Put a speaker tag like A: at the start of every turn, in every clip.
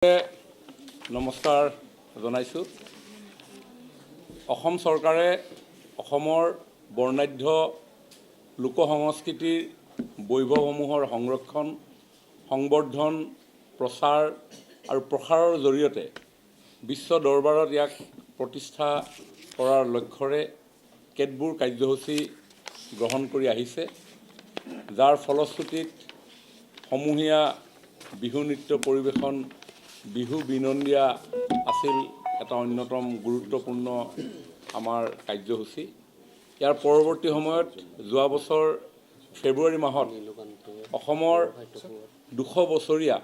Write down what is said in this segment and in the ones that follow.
A: নমস্কাৰ জনাইছোঁ। অসম চৰকাৰে অসমৰ বৰ্ণাঢ্য লোক সংস্কৃতিৰ বৈভৱসমূহৰ সংৰক্ষণ, সংবৰ্ধন, প্ৰচাৰ আৰু প্ৰসাৰৰ জৰিয়তে বিশ্ব দৰবাৰত ইয়াক প্ৰতিষ্ঠা কৰাৰ লক্ষ্যৰে কেতবোৰ কাৰ্যসূচী গ্ৰহণ কৰি আহিছে, যাৰ ফলশ্ৰুতিত সমূহীয়া বিহু নৃত্য পৰিৱেশন বিহু বিনন্দিয়া আছিল এটা অন্যতম গুৰুত্বপূৰ্ণ আমাৰ কাৰ্যসূচী। ইয়াৰ পৰৱৰ্তী সময়ত যোৱা বছৰ ফেব্ৰুৱাৰী মাহত অসমৰ ২০০ বছৰীয়া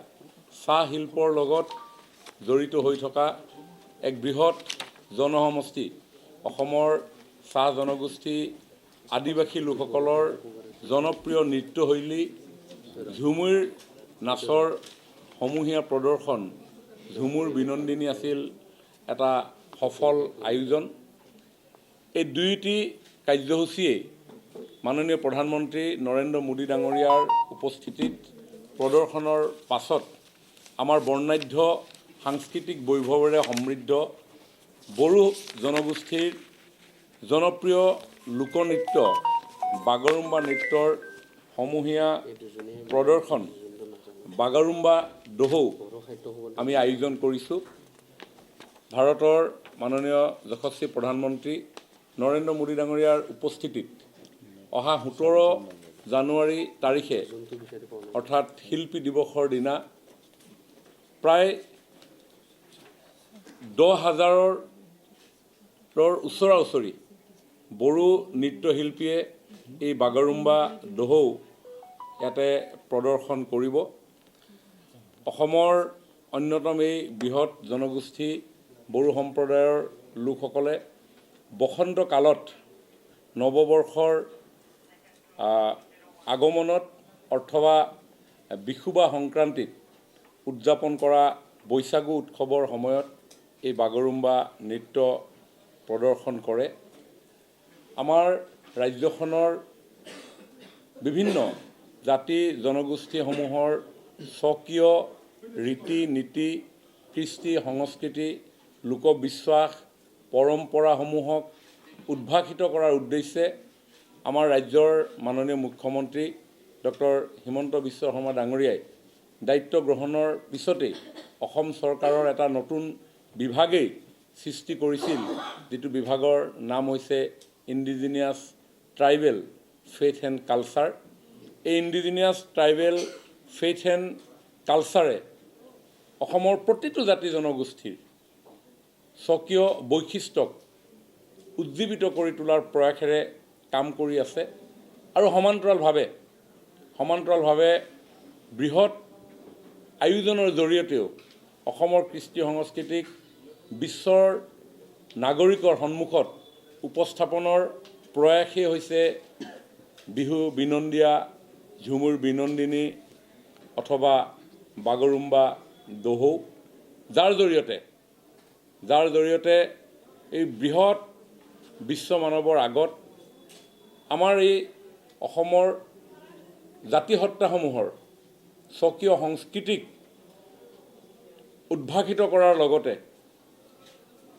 A: চাহ শিল্পৰ লগত জড়িত হৈ থকা এক বৃহৎ জনসমষ্টি অসমৰ চাহ জনগোষ্ঠী আদিবাসী লোকসকলৰ জনপ্ৰিয় নৃত্যশৈলী ঝুমুৰ নাচৰ সমূহীয়া প্ৰদৰ্শন ঝুমুৰ বিনন্দিনী আছিল এটা সফল আয়োজন। এই দুয়োটি কাৰ্যসূচীয়ে মাননীয় প্ৰধানমন্ত্ৰী নৰেন্দ্ৰ মোদী ডাঙৰীয়াৰ উপস্থিতিত প্ৰদৰ্শনৰ পাছত আমাৰ বৰ্ণাঢ্য সাংস্কৃতিক বৈভৱেৰে সমৃদ্ধ বড়ো জনগোষ্ঠীৰ জনপ্ৰিয় লোকনৃত্য বাগৰুম্বা নৃত্যৰ সমূহীয়া প্ৰদৰ্শন বাগৰুম্বা দহৌ আমি আয়োজন কৰিছোঁ। ভাৰতৰ মাননীয় যশস্বী প্ৰধানমন্ত্ৰী নৰেন্দ্ৰ মোদী ডাঙৰীয়াৰ উপস্থিতিত অহা ১৭ জানুৱাৰী তাৰিখে অৰ্থাৎ শিল্পী দিৱসৰ দিনা প্ৰায় ১০,০০০ৰ ওচৰা ওচৰি বড়ো নৃত্যশিল্পীয়ে এই বাগৰুম্বা দহৌ ইয়াতে প্ৰদৰ্শন কৰিব। অসমৰ অন্যতম এই বৃহৎ জনগোষ্ঠী বড়ো সম্প্ৰদায়ৰ লোকসকলে বসন্ত কালত নৱবৰ্ষৰ আগমনত অথবা বিহু বা সংক্ৰান্তিত উদযাপন কৰা বৈশাগু উৎসৱৰ সময়ত এই বাগৰুম্বা নৃত্য প্ৰদৰ্শন কৰে। আমাৰ ৰাজ্যখনৰ বিভিন্ন জাতি জনগোষ্ঠীসমূহৰ স্বকীয় ৰীতি নীতি কৃষ্টি সংস্কৃতি লোকবিশ্বাস পৰম্পৰাসমূহক উদ্ভাসিত কৰাৰ উদ্দেশ্যে আমাৰ ৰাজ্যৰ মাননীয় মুখ্যমন্ত্ৰী ডক্টৰ হিমন্ত বিশ্ব শৰ্মা ডাঙৰীয়াই দায়িত্ব গ্ৰহণৰ পিছতেই অসম চৰকাৰৰ এটা নতুন বিভাগেই সৃষ্টি কৰিছিল, যিটো বিভাগৰ নাম হৈছে indigenous tribal faith and culture. এই ইণ্ডিজিনিয়াছ ট্ৰাইবেল ফেইথ এণ্ড কালচাৰে অসমৰ প্ৰতিটো জাতি জনগোষ্ঠীৰ স্বকীয় বৈশিষ্ট্যক উজ্জীৱিত কৰি তোলাৰ প্ৰয়াসেৰে কাম কৰি আছে আৰু সমান্তৰালভাৱে বৃহৎ আয়োজনৰ জৰিয়তেও অসমৰ কৃষ্টি সংস্কৃতিক বিশ্বৰ নাগৰিকৰ সন্মুখত উপস্থাপনৰ প্ৰয়াসেই হৈছে বিহু বিনন্দিয়া ঝুমুৰ বিনন্দিনী অথবা বাগৰুম্বা দহৌ, যাৰ জৰিয়তে এই বৃহৎ বিশ্ব মানৱৰ আগত আমাৰ এই অসমৰ জাতিসত্তাসমূহৰ স্বকীয় সংস্কৃতিক উদ্ভাসিত কৰাৰ লগতে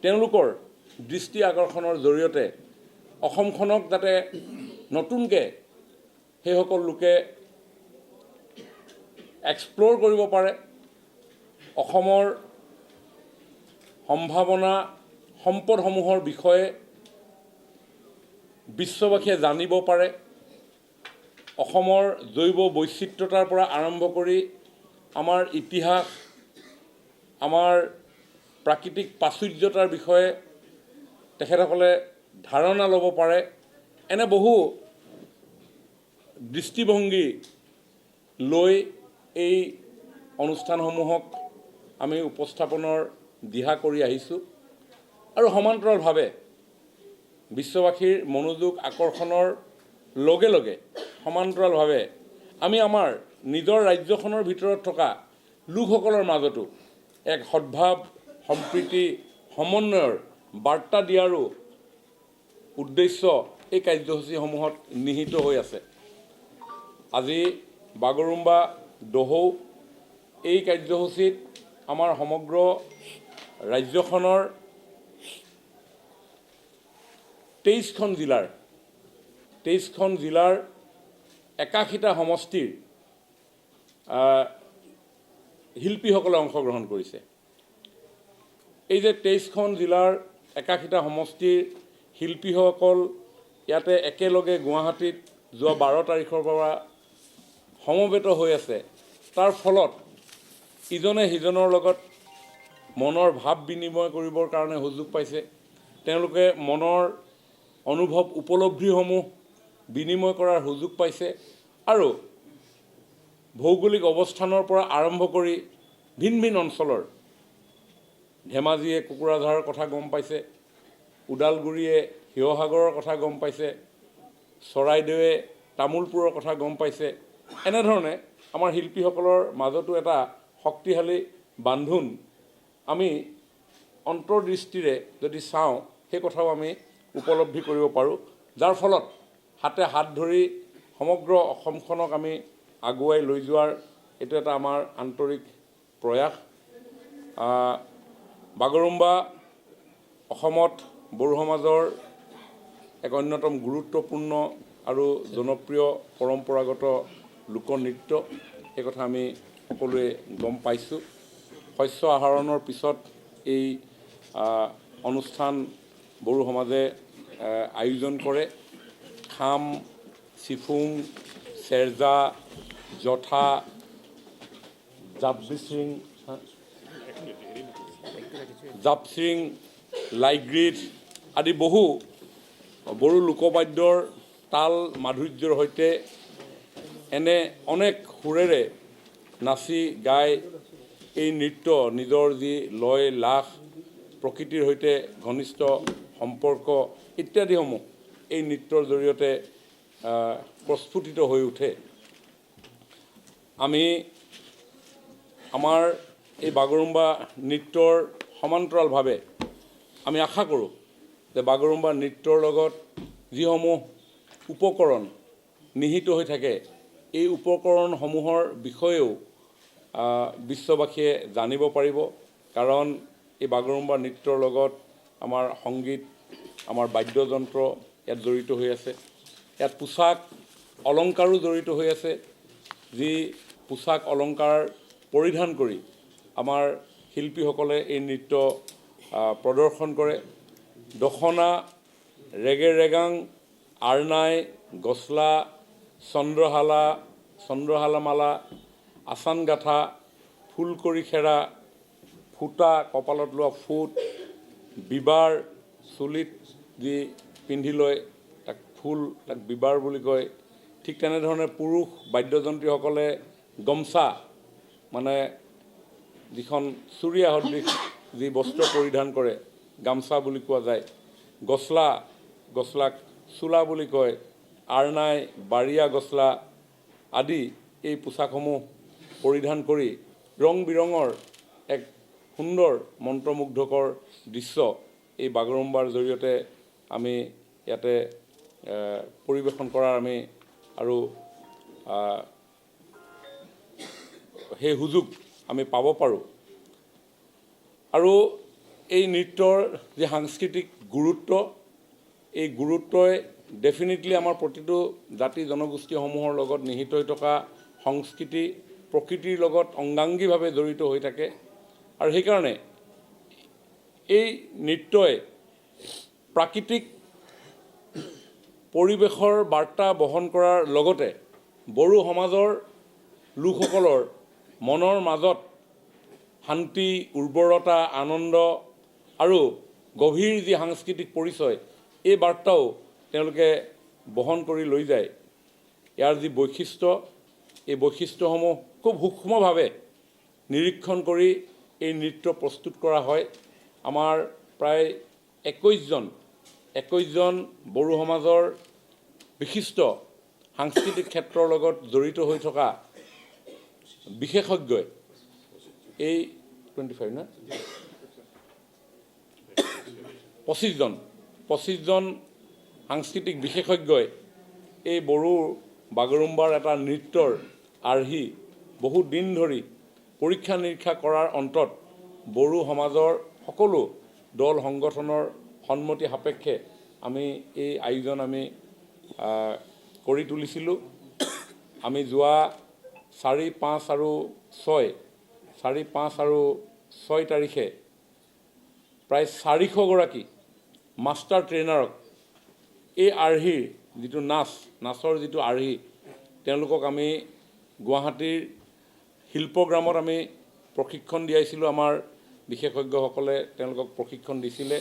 A: তেওঁলোকৰ দৃষ্টি আকৰ্ষণৰ জৰিয়তে অসমখনক যাতে নতুনকৈ সেইসকল লোকে এক্সপ্ল'ৰ কৰিব পাৰে, অসমৰ সম্ভাৱনা সম্পদসমূহৰ বিষয়ে বিশ্ববাসীয়ে জানিব পাৰে, অসমৰ জৈৱ বৈচিত্ৰতাৰ পৰা আৰম্ভ কৰি আমাৰ ইতিহাস আমাৰ প্ৰাকৃতিক প্ৰাচুৰ্যতাৰ বিষয়ে তেখেতসকলে ধাৰণা ল'ব পাৰে। এনে বহু দৃষ্টিভংগী লৈ এই অনুষ্ঠানসমূহক আমি উপস্থাপনৰ দিহা কৰি আহিছোঁ আৰু সমান্তৰালভাৱে বিশ্ববাসীৰ মনোযোগ আকৰ্ষণৰ লগে লগে সমান্তৰালভাৱে আমি আমাৰ নিজৰ ৰাজ্যখনৰ ভিতৰত থকা লোকসকলৰ মাজতো এক সদ্ভাৱ সম্প্ৰীতি সমন্বয়ৰ বাৰ্তা দিয়াৰো উদ্দেশ্য এই কাৰ্যসূচীসমূহত নিহিত হৈ আছে। আজি বাগৰুম্বা দহৌ এই কাৰ্যসূচীত আমাৰ সমগ্ৰ ৰাজ্যখনৰ 23খন জিলাৰ 81টা সমষ্টিৰ শিল্পীসকলে অংশগ্ৰহণ কৰিছে। এই যে 23খন জিলাৰ 81টা সমষ্টিৰ শিল্পীসকল ইয়াতে একেলগে গুৱাহাটীত যোৱা 12 তাৰিখৰ পৰা সমবেত হৈ আছে, তাৰ ফলত ইজনে সিজনৰ লগত মনৰ ভাৱ বিনিময় কৰিবৰ কাৰণে সুযোগ পাইছে। তেওঁলোকে মনৰ অনুভৱ উপলব্ধিসমূহ বিনিময় কৰাৰ সুযোগ পাইছে আৰু ভৌগোলিক অৱস্থানৰ পৰা আৰম্ভ কৰি ভিন ভিন অঞ্চলৰ ধেমাজিয়ে কোকৰাঝাৰৰ কথা গম পাইছে, ওদালগুৰিয়ে শিৱসাগৰৰ কথা গম পাইছে, চৰাইদেৱে তামোলপুৰৰ কথা গম পাইছে। এনেধৰণে আমাৰ শিল্পীসকলৰ মাজতো এটা শক্তিশালী বান্ধোন আমি অন্তৰ্দৃষ্টিৰে যদি চাওঁ, সেই কথাও আমি উপলব্ধি কৰিব পাৰোঁ, যাৰ ফলত হাতে হাত ধৰি সমগ্ৰ অসমখনক আমি আগুৱাই লৈ যোৱাৰ এইটো এটা আমাৰ আন্তৰিক প্ৰয়াস। বাগৰুম্বা অসমত বড়ো সমাজৰ এক অন্যতম গুৰুত্বপূৰ্ণ আৰু জনপ্ৰিয় পৰম্পৰাগত লোকনৃত্য, এই কথা আমি সকলোৱে গম পাইছোঁ। শস্য আহৰণৰ পিছত এই অনুষ্ঠান বড়ো সমাজে আয়োজন কৰে। খাম, চিফুং, চেৰজা, জঠা, জাপচিং, লাইগ্ৰীড আদি বহু বড়ো লোকবাদ্যৰ তাল মাধুৰ্যৰ সৈতে এনে অনেক সুৰেৰে নাচি গাই এই নৃত্য নিজৰ যি লয় লাস, প্ৰকৃতিৰ সৈতে ঘনিষ্ঠ সম্পৰ্ক ইত্যাদিসমূহ এই নৃত্যৰ জৰিয়তে প্ৰস্ফুটিত হৈ উঠে। আমি আমাৰ এই বাগৰুম্বা নৃত্যৰ সমান্তৰালভাৱে আমি আশা কৰোঁ যে বাগৰুম্বা নৃত্যৰ লগত যিসমূহ উপকৰণ নিহিত হৈ থাকে, এই উপকৰণসমূহৰ বিষয়েও বিশ্ববাসীয়ে জানিব পাৰিব। কাৰণ এই বাগৰুম্বা নৃত্যৰ লগত আমাৰ সংগীত, আমাৰ বাদ্যযন্ত্ৰ ইয়াত জড়িত হৈ আছে। ইয়াত পোচাক অলংকাৰো জড়িত হৈ আছে। যি পোচাক অলংকাৰ পৰিধান কৰি আমাৰ শিল্পীসকলে এই নৃত্য প্ৰদৰ্শন কৰে। দখনা, ৰেগে ৰেগাং, আৰনাই, গছলা, চন্দ্ৰহালা মালা, আচান গাঠা, ফুলকৰি খেৰা, ফুটা, কপালত লোৱা ফুট, বিবাৰ, চুলিত যি পিন্ধি লয় তাক ফুল, তাক বিবাৰ বুলি কয়। ঠিক তেনেধৰণে পুৰুষ বাদ্যযন্ত্ৰীসকলে গামোচা, মানে যিখন চুৰিয়া সদৃশ যি বস্ত্ৰ পৰিধান কৰে, গামোচা বুলি কোৱা যায়। গছলাক চোলা বুলি কয়। আৰনাই, বাৰিয়া গছলা আদি এই পোচাকসমূহ পৰিধান কৰি ৰং বিৰঙৰ এক সুন্দৰ মন্ত্ৰমুগ্ধকৰ দৃশ্য এই বাগৰুম্বাৰ জৰিয়তে আমি ইয়াতে পৰিৱেশন কৰাৰ আমি আৰু সেই সুযোগ আমি পাব পাৰোঁ। আৰু এই নৃত্যৰ যি সাংস্কৃতিক গুৰুত্ব, এই গুৰুত্বই ডেফিনেটলি আমাৰ প্ৰতিটো জাতি জনগোষ্ঠীসমূহৰ লগত নিহিত হৈ থকা সংস্কৃতি, প্ৰকৃতিৰ লগত অংগাংগীভাৱে জড়িত হৈ থাকে। আৰু সেইকাৰণে এই নৃত্যই প্ৰাকৃতিক পৰিৱেশৰ বাৰ্তা বহন কৰাৰ লগতে বড়ো সমাজৰ লোকসকলৰ মনৰ মাজত শান্তি, উৰ্বৰতা, আনন্দ আৰু গভীৰ যি সাংস্কৃতিক পৰিচয়, এই বাৰ্তাও তেওঁলোকে বহন কৰি লৈ যায়। ইয়াৰ যি বৈশিষ্ট্য, এই বৈশিষ্ট্যসমূহ খুব সূক্ষ্মভাৱে নিৰীক্ষণ কৰি এই নৃত্য প্ৰস্তুত কৰা হয়। আমাৰ প্ৰায় 21জন বড়ো সমাজৰ বিশিষ্ট সাংস্কৃতিক ক্ষেত্ৰৰ লগত জড়িত হৈ থকা বিশেষজ্ঞই এই 25জন সাংস্কৃতিক বিশেষজ্ঞই এই বড়ো বাগৰুম্বাৰ এটা নৃত্যৰ আৰ্হি বহু দিন ধৰি পৰীক্ষা নিৰীক্ষা কৰাৰ অন্তত বড়ো সমাজৰ সকলো দল সংগঠনৰ সন্মতি সাপেক্ষে আমি এই আয়োজন আমি কৰি তুলিছিলোঁ। আমি যোৱা 4, 5 আৰু 6 তাৰিখে প্ৰায় 400 গৰাকী মাষ্টাৰ ট্ৰেইনাৰক এই আৰ্হিৰ যিটো নাচৰ যিটো আৰ্হি তেওঁলোকক আমি গুৱাহাটীৰ শিল্পগ্ৰামত আমি প্ৰশিক্ষণ দিয়াইছিলোঁ। আমাৰ বিশেষজ্ঞসকলে তেওঁলোকক প্ৰশিক্ষণ দিছিলে।